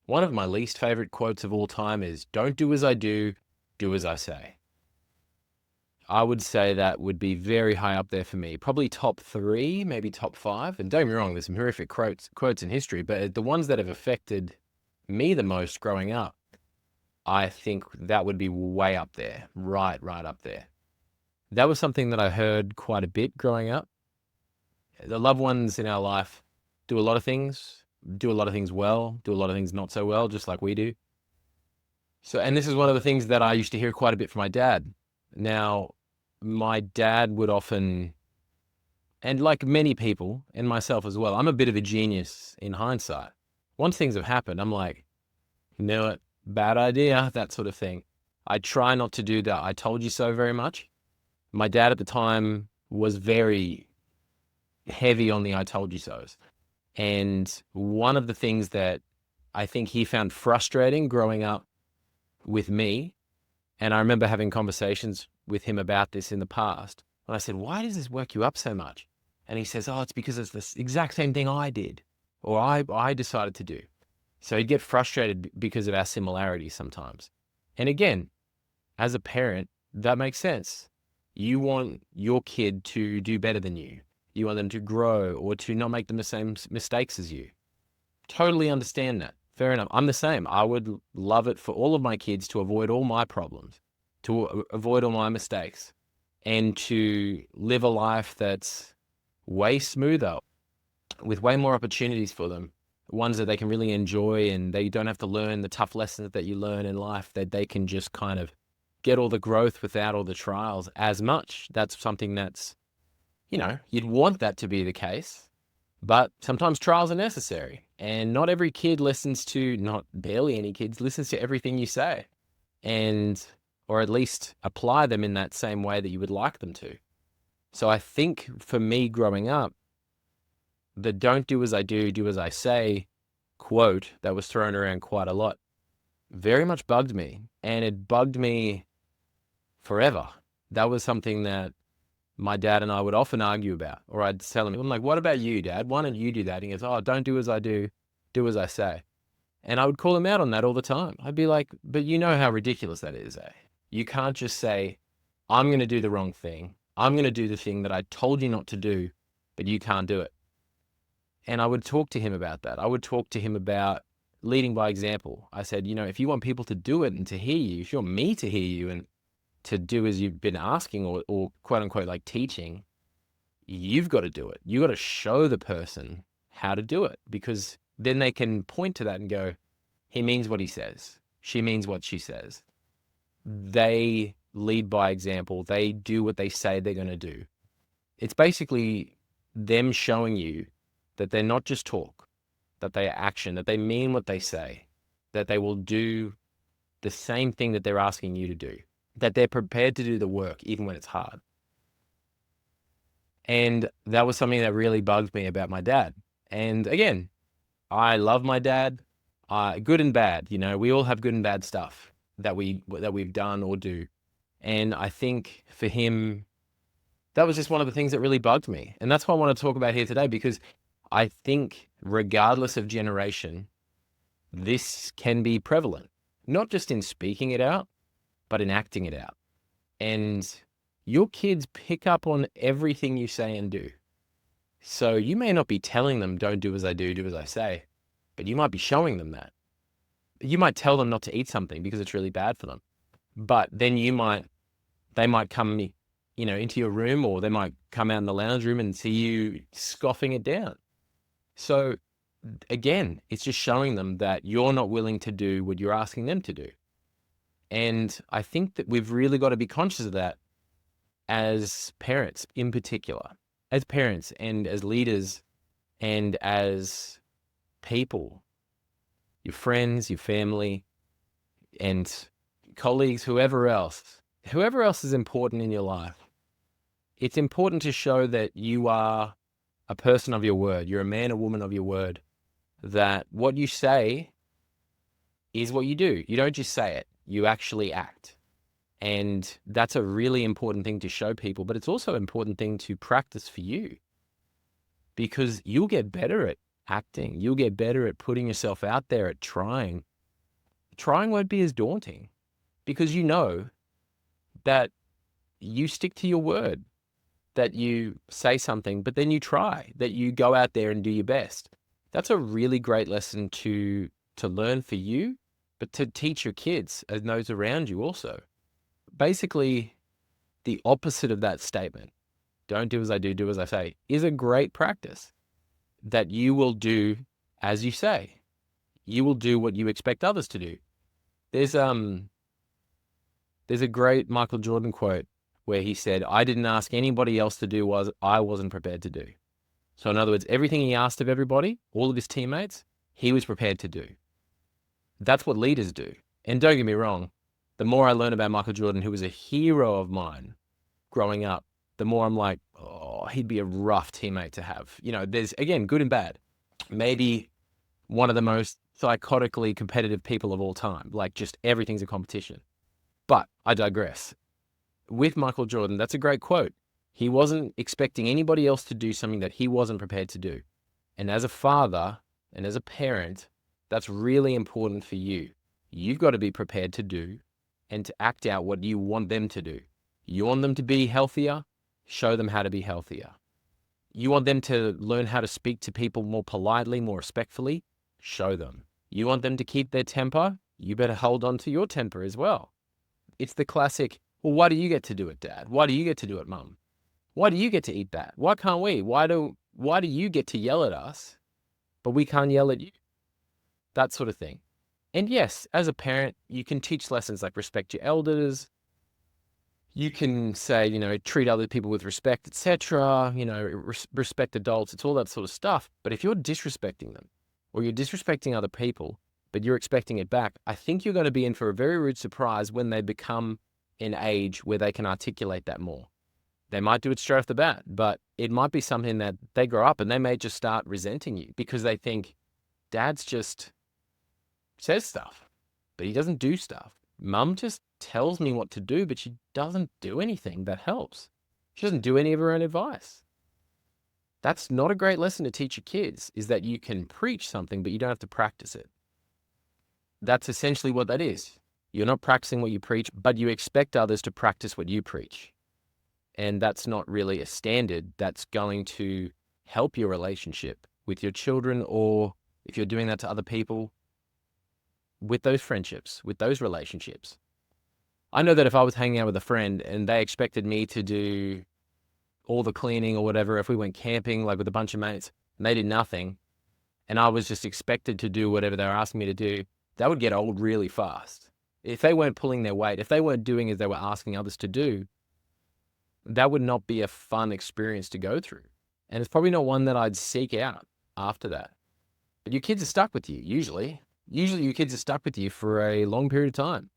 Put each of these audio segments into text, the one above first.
One of my least favorite quotes of all time is, "Don't do as I do as I say." I would say that would be very high up there for me. Probably top three, maybe top five. And don't get me wrong, there's some horrific quotes in history, but the ones that have affected me the most growing up, I think that would be way up there, right up there. That was something that I heard quite a bit growing up. The loved ones in our life do a lot of things, do a lot of things well, do a lot of things not so well, just like we do. So, and this is one of the things that I used to hear quite a bit from my dad. Now, my dad would often, and like many people, and myself as well, I'm a bit of a genius in hindsight. Once things have happened, I'm like, you know what, bad idea, that sort of thing. I try not to do that "I told you so" very much. My dad at the time was very heavy on the "I told you so's." And one of the things that I think he found frustrating growing up with me, and I remember having conversations with him about this in the past, and I said, "Why does this work you up so much?" And he says, "Oh, it's because it's the exact same thing I did, or I decided to do." So he'd get frustrated because of our similarities sometimes. And again, as a parent, that makes sense. You want your kid to do better than you. You want them to grow or to not make the same mistakes as you. Totally understand that. Fair enough. I'm the same. I would love it for all of my kids to avoid all my problems, to avoid all my mistakes, and to live a life that's way smoother, with way more opportunities for them, ones that they can really enjoy, and they don't have to learn the tough lessons that you learn in life, that they can just kind of get all the growth without all the trials as much. That's something that's, you'd want that to be the case, but sometimes trials are necessary. And not every kid listens to, not barely any kids listens to everything you say, and, or at least apply them in that same way that you would like them to. So I think for me growing up, the "don't do as I do as I say" quote that was thrown around quite a lot very much bugged me. And it bugged me forever. That was something that my dad and I would often argue about, or I'd tell him, I'm like, "What about you, Dad? Why don't you do that?" And he goes, "Oh, don't do as I do as I say." And I would call him out on that all the time. I'd be like, "But you know how ridiculous that is, eh? You can't just say, I'm going to do the wrong thing. I'm going to do the thing that I told you not to do, but you can't do it." And I would talk to him about that. I would talk to him about leading by example. I said, if you want people to do it and to hear you, if you want me to hear you and to do as you've been asking, or quote unquote like teaching, you've got to do it. You got to show the person how to do it, because then they can point to that and go, he means what he says. She means what she says. They lead by example. They do what they say they're going to do. It's basically them showing you that they're not just talk, that they are action, that they mean what they say, that they will do the same thing that they're asking you to do, that they're prepared to do the work even when it's hard. And that was something that really bugged me about my dad. And again, I love my dad, good and bad. We all have good and bad stuff that we've done or do. And I think for him, that was just one of the things that really bugged me. And that's what I want to talk about here today, because I think regardless of generation, this can be prevalent, not just in speaking it out, but in acting it out. And your kids pick up on everything you say and do. So you may not be telling them, "Don't do as I do as I say," but you might be showing them that. You might tell them not to eat something because it's really bad for them. But then they might come, into your room, or they might come out in the lounge room and see you scoffing it down. So again, it's just showing them that you're not willing to do what you're asking them to do. And I think that we've really got to be conscious of that as parents in particular, as parents and as leaders and as people, your friends, your family, and colleagues, whoever else is important in your life. It's important to show that you are a person of your word. You're a man or woman of your word, that what you say is what you do. You don't just say it, you actually act. And that's a really important thing to show people, but it's also an important thing to practice for you, because you'll get better at acting. You'll get better at putting yourself out there, at trying. Trying won't be as daunting because you know that you stick to your word, that you say something, but then you try, that you go out there and do your best. That's a really great lesson to learn for you, but to teach your kids and those around you also. Basically, the opposite of that statement, don't do as I do as I say, is a great practice that you will do as you say. You will do what you expect others to do. There's a great Michael Jordan quote where he said, I didn't ask anybody else to do what I wasn't prepared to do. So in other words, everything he asked of everybody, all of his teammates, he was prepared to do. That's what leaders do. And don't get me wrong, the more I learn about Michael Jordan, who was a hero of mine growing up, the more I'm like, oh, he'd be a rough teammate to have. There's, again, good and bad. Maybe one of the most psychotically competitive people of all time. Like, just everything's a competition. But I digress. With Michael Jordan, that's a great quote. He wasn't expecting anybody else to do something that he wasn't prepared to do. And as a father and as a parent, that's really important for you. You've got to be prepared to do and to act out what you want them to do. You want them to be healthier? Show them how to be healthier. You want them to learn how to speak to people more politely, more respectfully? Show them. You want them to keep their temper? You better hold on to your temper as well. It's the classic, well, why do you get to do it, Dad? Why do you get to do it, Mum? Why do you get to eat that? Why can't we? Why do you get to yell at us, but we can't yell at you? That sort of thing. And yes, as a parent, you can teach lessons like respect your elders. You can say, treat other people with respect, etc. Respect adults. It's all that sort of stuff. But if you're disrespecting them or you're disrespecting other people, but you're expecting it back, I think you're going to be in for a very rude surprise when they become an age where they can articulate that more. They might do it straight off the bat, but it might be something that they grow up and they may just start resenting you because they think Dad's just says stuff, but he doesn't do stuff. Mum just tells me what to do, but she doesn't do anything that helps. She doesn't do any of her own advice. That's not a great lesson to teach your kids, is that you can preach something, but you don't have to practice it. That's essentially what that is. You're not practicing what you preach, but you expect others to practice what you preach. And that's not really a standard that's going to help your relationship with your children, or if you're doing that to other people, with those friendships, with those relationships. I know that if I was hanging out with a friend and they expected me to do all the cleaning or whatever, if we went camping like with a bunch of mates and they did nothing, and I was just expected to do whatever they were asking me to do, that would get old really fast. If they weren't pulling their weight, if they weren't doing as they were asking others to do, that would not be a fun experience to go through. And it's probably not one that I'd seek out after that. But your kids are stuck with you, usually. Usually your kids are stuck with you for a long period of time.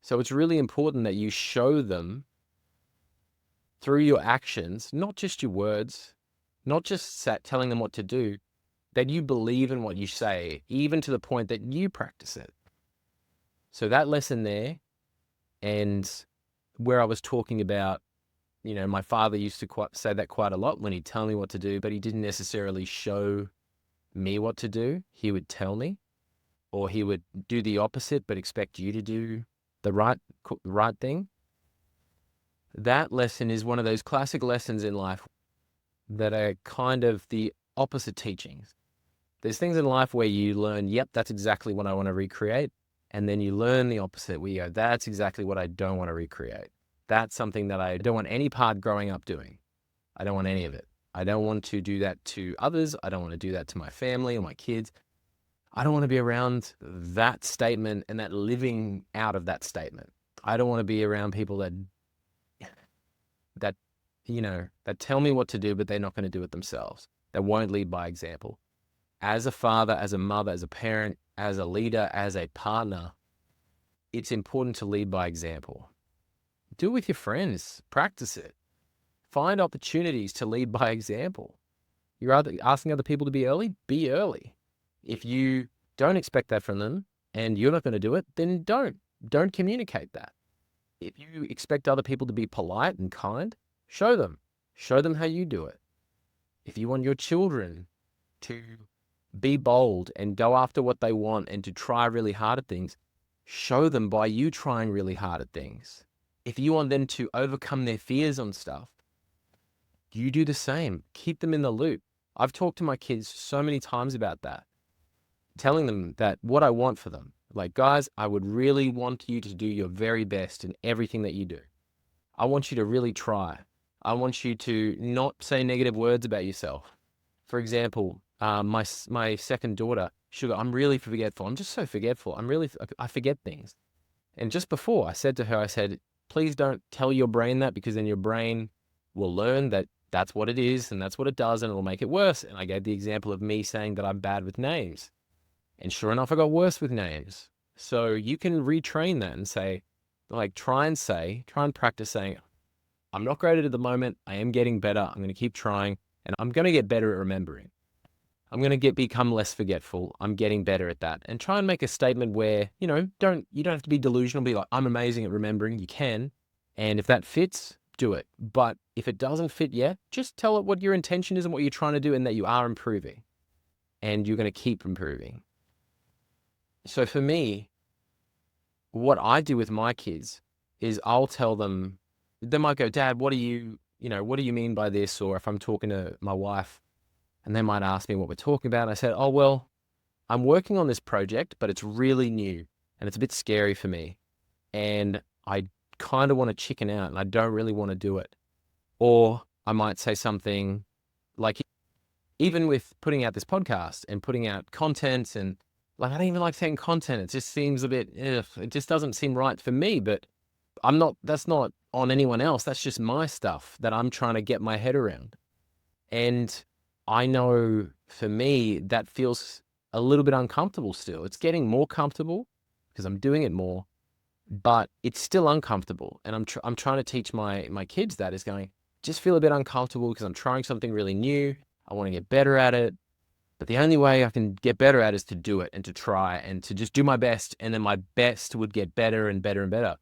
So it's really important that you show them through your actions, not just your words, not just telling them what to do, that you believe in what you say, even to the point that you practice it. So that lesson there, and where I was talking about, my father used to say that quite a lot when he'd tell me what to do, but he didn't necessarily show me what to do. He would tell me, or he would do the opposite, but expect you to do the right thing. That lesson is one of those classic lessons in life that are kind of the opposite teachings. There's things in life where you learn, yep, that's exactly what I want to recreate. And then you learn the opposite, where you go, that's exactly what I don't want to recreate. That's something that I don't want any part growing up doing. I don't want any of it. I don't want to do that to others. I don't want to do that to my family or my kids. I don't want to be around that statement and that living out of that statement. I don't want to be around people that tell me what to do, but they're not going to do it themselves. That won't lead by example. As a father, as a mother, as a parent, as a leader, as a partner, it's important to lead by example. Do it with your friends. Practice it. Find opportunities to lead by example. You're asking other people to be early? Be early. If you don't expect that from them and you're not going to do it, then don't. Don't communicate that. If you expect other people to be polite and kind, show them. Show them how you do it. If you want your children to Be bold and go after what they want, and to try really hard at things. Show them by you trying really hard at things. If you want them to overcome their fears on stuff, you do the same. Keep them in the loop. I've talked to my kids so many times about that, telling them that what I want for them. Like, guys, I would really want you to do your very best in everything that you do. I want you to really try. I want you to not say negative words about yourself. For example, my second daughter, she'll go, I'm really forgetful. I'm just so forgetful. I forget things. And just before I said to her, I said, please don't tell your brain that, because then your brain will learn that that's what it is and that's what it does, and it'll make it worse. And I gave the example of me saying that I'm bad with names. And sure enough, I got worse with names. So you can retrain that and say, like, try and practice saying, I'm not great at it at the moment. I am getting better. I'm going to keep trying, and I'm going to get better at remembering. I'm going to become less forgetful. I'm getting better at that. And try and make a statement where, you don't have to be delusional, be like, I'm amazing at remembering. You can. And if that fits, do it. But if it doesn't fit yet, just tell it what your intention is and what you're trying to do, and that you are improving and you're going to keep improving. So for me, what I do with my kids is I'll tell them, they might go, Dad, what do you mean by this? Or if I'm talking to my wife and they might ask me what we're talking about, I said, oh, well, I'm working on this project, but it's really new and it's a bit scary for me. And I kind of want to chicken out and I don't really want to do it. Or I might say something like, even with putting out this podcast and putting out content, and like, I don't even like saying content. It just seems a bit, it just doesn't seem right for me, but that's not on anyone else. That's just my stuff that I'm trying to get my head around. And I know for me, that feels a little bit uncomfortable still. It's getting more comfortable because I'm doing it more, but it's still uncomfortable. And I'm trying to teach my kids that, is going, just feel a bit uncomfortable because I'm trying something really new. I want to get better at it. But the only way I can get better at it is to do it and to try and to just do my best. And then my best would get better and better and better.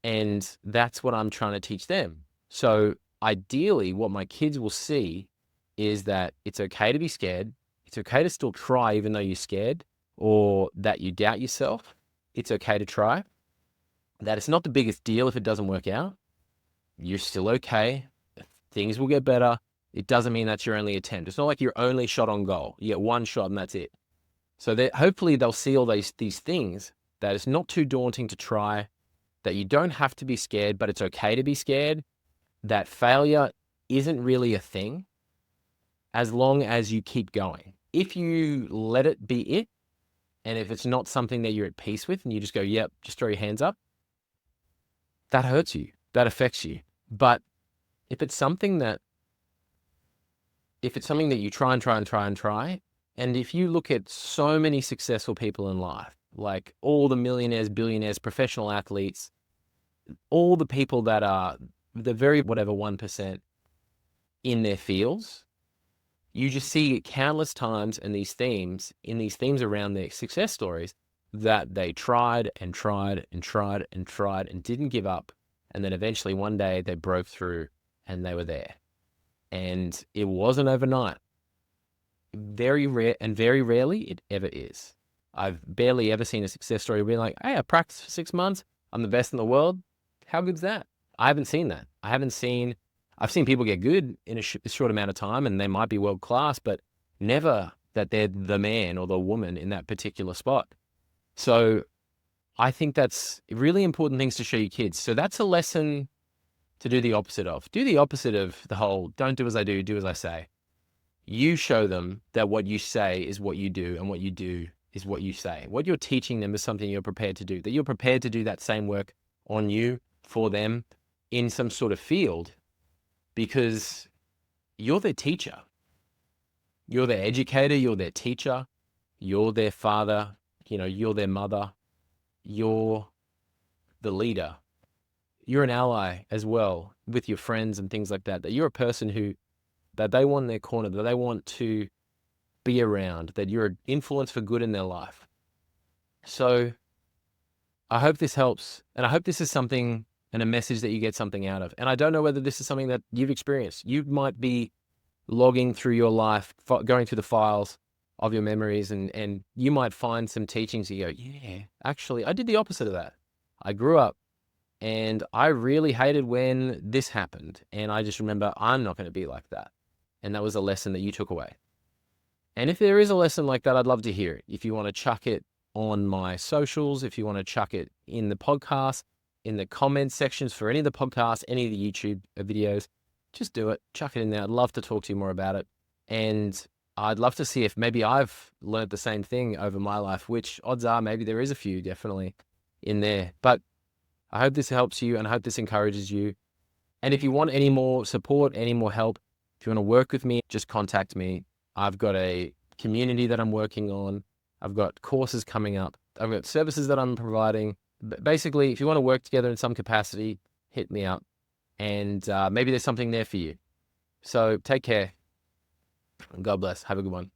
And that's what I'm trying to teach them. So ideally, what my kids will see is that it's okay to be scared. It's okay to still try even though you're scared, or that you doubt yourself. It's okay to try. That it's not the biggest deal if it doesn't work out. You're still okay. Things will get better. It doesn't mean that's your only attempt. It's not like your only shot on goal. You get one shot and that's it. So hopefully they'll see all these things, that it's not too daunting to try, that you don't have to be scared, but it's okay to be scared, that failure isn't really a thing as long as you keep going. If you let it be it, and if it's not something that you're at peace with and you just go, yep, just throw your hands up, that hurts you, that affects you. But if it's something that you try and try and try and try, and if you look at so many successful people in life, like all the millionaires, billionaires, professional athletes, all the people that are the very whatever 1% in their fields, you just see countless times in these themes around their success stories, that they tried and tried and tried and tried and didn't give up. And then eventually one day they broke through and they were there. And it wasn't overnight. Very rare, and very rarely it ever is. I've barely ever seen a success story where, like, hey, I practiced for 6 months, I'm the best in the world. How good's that? I haven't seen that. I've seen people get good in a short amount of time, and they might be world class, but never that they're the man or the woman in that particular spot. So I think that's really important things to show your kids. So that's a lesson to do the opposite of. Do the opposite of the whole, don't do as I do, do as I say. You show them that what you say is what you do, and what you do is what you say. What you're teaching them is something you're prepared to do, that you're prepared to do that same work on you, for them, in some sort of field, because you're their teacher. You're their educator, you're their teacher, you're their father, you're their mother, you're the leader. You're an ally as well with your friends and things like that, that you're a person that they want in their corner, that they want to be around, that you're an influence for good in their life. So I hope this helps. And I hope this is something and a message that you get something out of. And I don't know whether this is something that you've experienced. You might be logging through your life, going through the files, of your memories, and you might find some teachings you go, yeah, actually, I did the opposite of that. I grew up and I really hated when this happened. And I just remember I'm not going to be like that. And that was a lesson that you took away. And if there is a lesson like that, I'd love to hear it. If you want to chuck it on my socials, if you want to chuck it in the podcast, in the comments sections for any of the podcasts, any of the YouTube videos, just do it. Chuck it in there. I'd love to talk to you more about it. And I'd love to see if maybe I've learned the same thing over my life, which odds are maybe there is a few definitely in there. But I hope this helps you and I hope this encourages you. And if you want any more support, any more help, if you want to work with me, just contact me. I've got a community that I'm working on. I've got courses coming up. I've got services that I'm providing. Basically, if you want to work together in some capacity, hit me up. And maybe there's something there for you. So take care. God bless. Have a good one.